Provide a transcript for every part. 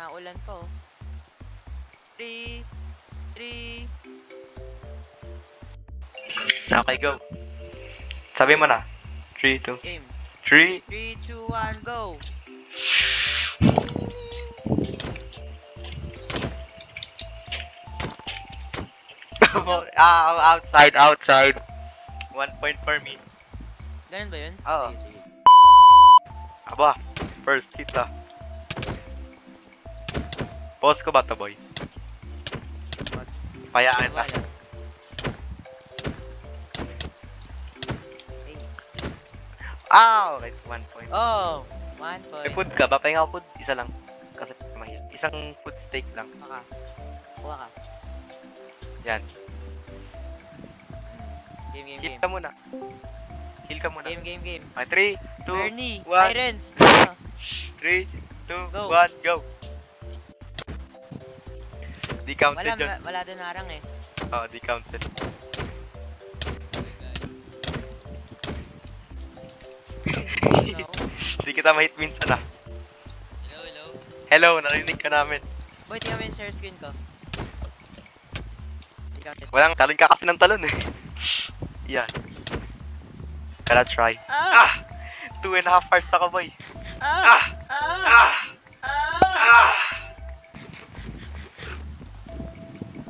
Naulan pa oh. 3, 3. Okay, go. Sabi mo na. 3, 2, Game. 3. 3, 2, 1, go! Outside. 1 point for me. Ganun ba yun? Oo. Sige, sige. Aba, first hit ah. Pause ko ba to, boy? Payaan na. Wala. Okay, 1 point. Oh! 1 point. May food ka ba? Pahinga ko food. Isa lang. Kasi mahirap. Isang food steak lang. Maka. Kuha ka. Yan. Game, game, Heal game. ka muna. Heal ka muna. Game, game, game. Okay, 3, 2, Bernie! 1. Irons! 3, 2, Go. 1, go. Di counted yun. Wala doon narang eh. Oo, di counted. No. Di kita ma-hit minsan ah. Hello, hello. Hello, narinig ka namin. Boy, tingnan mo yung share screen ko. Di counted. Walang talon ka kasi ng talon eh. Yan. Gotta try. Ah! 2.5 hearts ako, boy. Ah!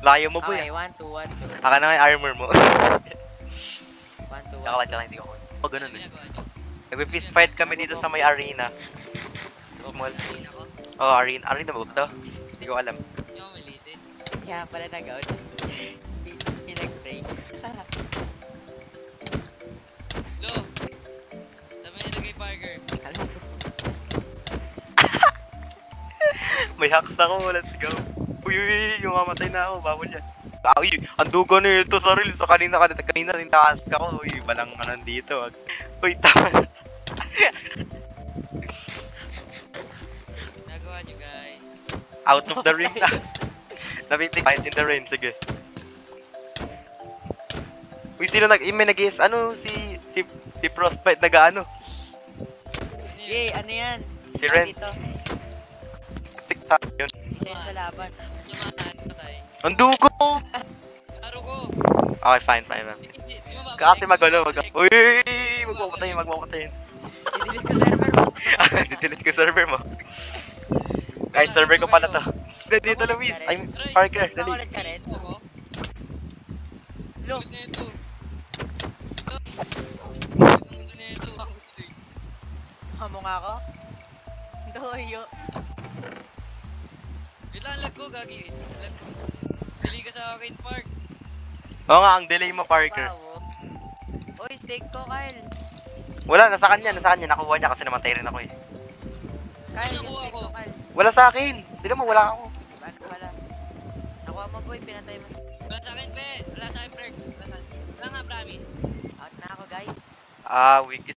Layo mo, boy. Okay, 1, 2, 1, 2. Aka na nga yung armor mo. 1, 2, 1. Tsaka lang, hindi ko. O, ganun eh. Ginagawa niyo? Nagpe-fist fight kami dito sa may arena. Small. Sabihin ako. Oh, arena. Arena ba ito? Hindi ko alam. Hindi ako malitin. Kaya pala nag-out. Pinag-pray. Lo! Sabi niya kay Parker. Alam ko. May hacks ako, let's go. Uy, yung mamatay na ako, bawal yan. Uy, ang dugo na ito, sorry. So, kanina tintakas ka ko. Uy, balang ka nandito. Uy, tama. Nagawa niyo guys. Out of the ring na. Napitik, fight in the rain, sige. Uy, sino may nag-guess? Ano, si Frostbite nag-ano? Ano yun? Yay, ano yan? Si Ren. Dito. TikTok yun. Isa yun sa laban. Lumahan, patay. Ang dugo! Laro ko! Okay, fine. Hindi mo babalik. Kasi magulo, Uy! Magpapatayin. I-delete ko server mo. Delete ko server mo. Kahit server ko pala to. Dito, Luis. I'm Parker, Mas dali. makulit ka rin. Ako? Lo. Ulit na ito. Lo! Ulit na mundo na ito. Hamo nga ako. Doyo. Wait lang, lag ko, gagi. Lag ko. Bili ka sa akin, Park. Oo nga, ang delay mo, Parker. Wow. Oy, steak ko, Kyle. Wala, nasa kanya. Nakuha niya kasi namatay rin ako eh. Kyle, Ano yung nakuha steak ko? ko, Kyle. Wala sa akin. Hindi mo, wala ako. Paano pala? Nakuha mo, boy. Pinatay mo. Wala sa akin, pe. Wala sa akin, Park. Wala nga, promise. Out na ako, guys. Weak